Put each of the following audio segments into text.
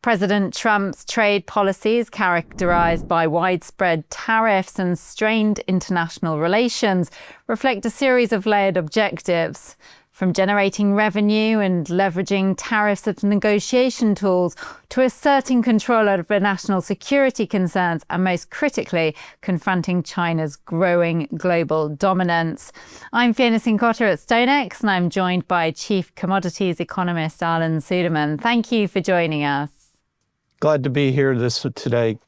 President Trump's trade policies, characterized by widespread tariffs and strained international relations, reflect a series of layered objectives. From generating revenue and leveraging tariffs as negotiation tools to asserting control over national security concerns and, most critically, confronting China's growing global dominance. I'm Fiona Cincotta at StoneX, and I'm joined by Chief Commodities Economist Arlan Suderman. Thank you for joining us. Glad to be here today.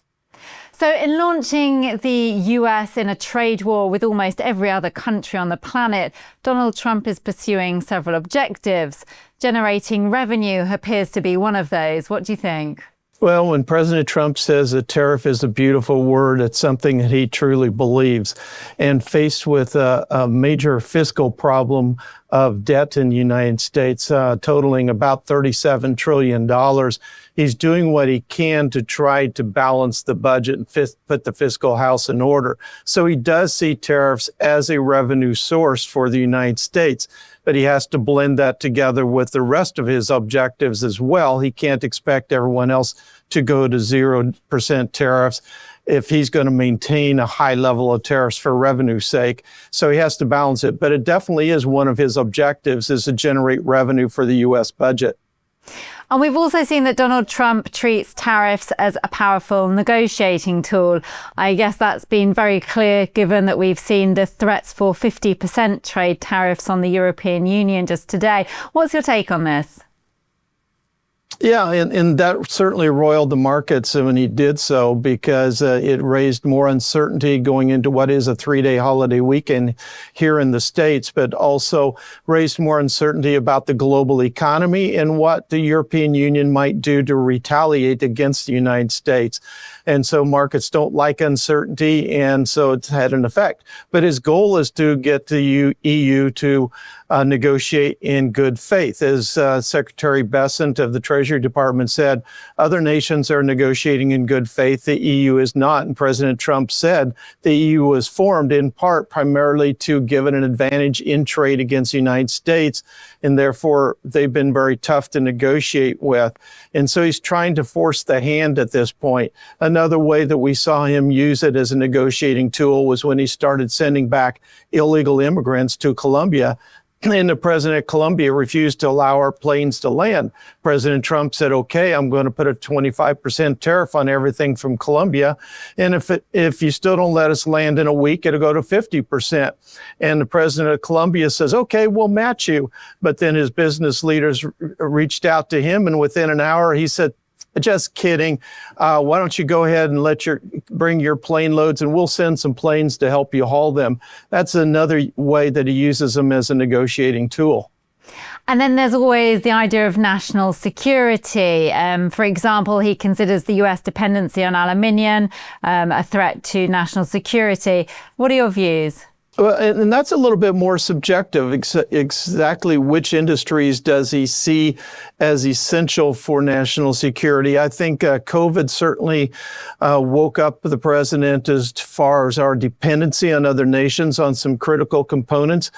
So in launching the US in a trade war with almost every other country on the planet, Donald Trump is pursuing several objectives. Generating revenue appears to be one of those. What do you think? Well, when President Trump says a tariff is a beautiful word, it's something that he truly believes. And faced with a major fiscal problem of debt in the United States, totaling about $37 trillion, he's doing what he can to try to balance the budget and put the fiscal house in order. So he does see tariffs as a revenue source for the United States, but he has to blend that together with the rest of his objectives as well. He can't expect everyone else to go to 0% tariffs if he's going to maintain a high level of tariffs for revenue's sake. So he has to balance it. But it definitely is one of his objectives, is to generate revenue for the U.S. budget. And we've also seen that Donald Trump treats tariffs as a powerful negotiating tool. I guess that's been very clear given that we've seen the threats for 50% trade tariffs on the European Union just today. What's your take on this? Yeah, and that certainly roiled the markets when he did so, because it raised more uncertainty going into what is a 3-day holiday weekend here in the States, but also raised more uncertainty about the global economy and what the European Union might do to retaliate against the United States. And so markets don't like uncertainty, and so it's had an effect. But his goal is to get the EU to negotiate in good faith. As Secretary Bessent of the Treasury Department said, other nations are negotiating in good faith. The EU is not. And President Trump said the EU was formed in part primarily to give it an advantage in trade against the United States. And therefore, they've been very tough to negotiate with. And so he's trying to force the hand at this point. Another way that we saw him use it as a negotiating tool was when he started sending back illegal immigrants to Colombia. And the president of Colombia refused to allow our planes to land. President Trump said, okay, I'm going to put a 25% tariff on everything from Colombia. And if you still don't let us land in a week, it'll go to 50%. And the president of Colombia says, okay, we'll match you. But then his business leaders reached out to him, and within an hour, he said, just kidding. Why don't you go ahead and bring your plane loads, and we'll send some planes to help you haul them. That's another way that he uses them as a negotiating tool. And then there's always the idea of national security. For example, he considers the US dependency on aluminium a threat to national security. What are your views? Well, and that's a little bit more subjective. Exactly which industries does he see as essential for national security? I think COVID certainly woke up the president as far as our dependency on other nations on some critical components,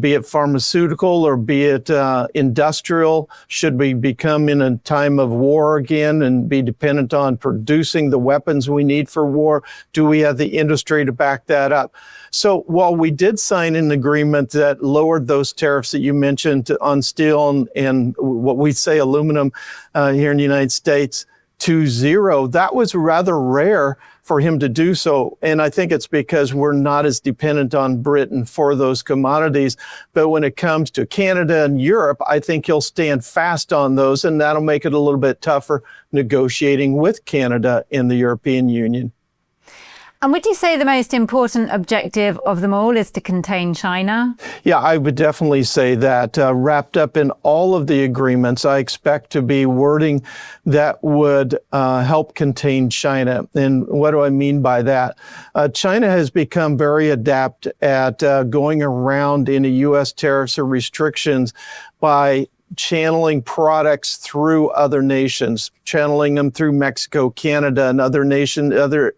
be it pharmaceutical or be it industrial. Should we become in a time of war again and be dependent on producing the weapons we need for war? Do we have the industry to back that up? So while we did sign an agreement that lowered those tariffs that you mentioned on steel and what we say aluminum here in the United States to zero, that was rather rare for him to do so. And I think it's because we're not as dependent on Britain for those commodities. But when it comes to Canada and Europe, I think he'll stand fast on those, and that'll make it a little bit tougher negotiating with Canada and the European Union. And would you say the most important objective of them all is to contain China? Yeah, I would definitely say that. Wrapped up in all of the agreements, I expect to be wording that would help contain China. And what do I mean by that? China has become very adept at going around any U.S. tariffs or restrictions by channeling products through other nations, channeling them through Mexico, Canada, and other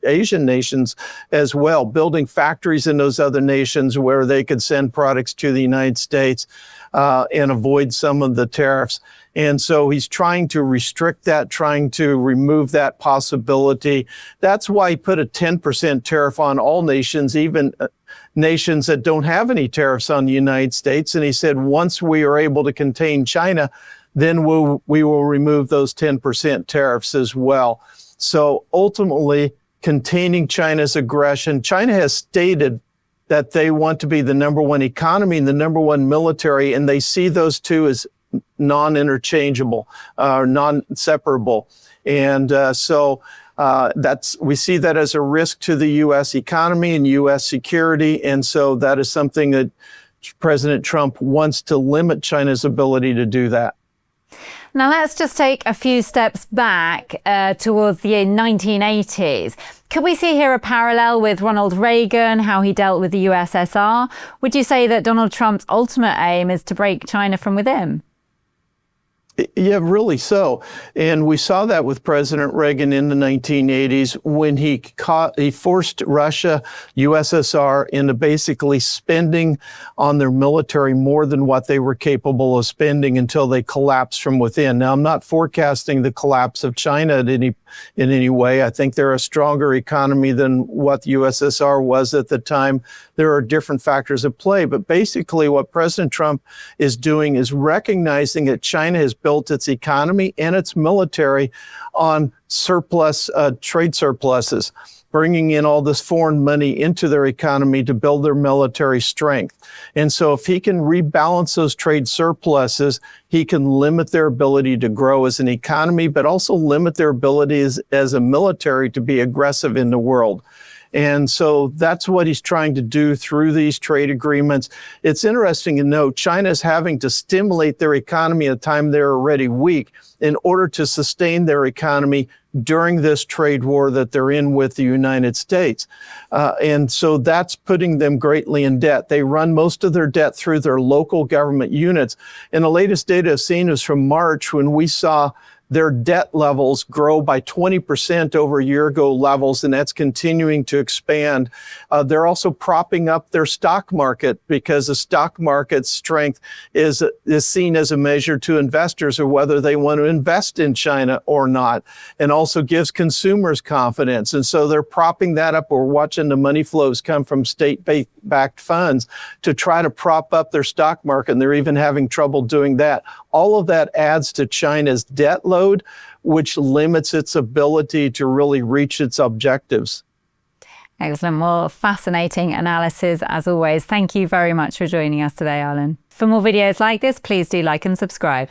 Asian nations as well, building factories in those other nations where they could send products to the United States. and avoid some of the tariffs. And so he's trying to restrict that, trying to remove that possibility. That's why he put a 10% tariff on all nations, even nations that don't have any tariffs on the United States. And he said, once we are able to contain China, then we will remove those 10% tariffs as well. So ultimately, containing China's aggression, China has stated that they want to be the number one economy and the number one military, and they see those two as non-interchangeable, non-separable. And we see that as a risk to the U.S. economy and U.S. security. And so that is something that President Trump wants to limit China's ability to do that. Now, let's just take a few steps back towards the 1980s. Could we see here a parallel with Ronald Reagan, how he dealt with the USSR? Would you say that Donald Trump's ultimate aim is to break China from within? Yeah, really so. And we saw that with President Reagan in the 1980s when he forced Russia, USSR into basically spending on their military more than what they were capable of spending until they collapsed from within. Now, I'm not forecasting the collapse of China in any way. I think they're a stronger economy than what the USSR was at the time. There are different factors at play. But basically what President Trump is doing is recognizing that China has built its economy and its military on trade surpluses, bringing in all this foreign money into their economy to build their military strength. And so if he can rebalance those trade surpluses, he can limit their ability to grow as an economy, but also limit their ability as a military to be aggressive in the world. And so that's what he's trying to do through these trade agreements. It's interesting to note China's having to stimulate their economy at a time they're already weak in order to sustain their economy during this trade war that they're in with the United States. And so that's putting them greatly in debt. They run most of their debt through their local government units. And the latest data I've seen is from March when we saw their debt levels grow by 20% over a year ago levels, and that's continuing to expand. They're also propping up their stock market because the stock market strength is seen as a measure to investors of whether they want to invest in China or not, and also gives consumers confidence. And so they're propping that up. We're watching the money flows come from state-backed funds to try to prop up their stock market, and they're even having trouble doing that. All of that adds to China's debt load, which limits its ability to really reach its objectives. Excellent. Well, fascinating analysis as always. Thank you very much for joining us today, Arlan. For more videos like this, please do like and subscribe.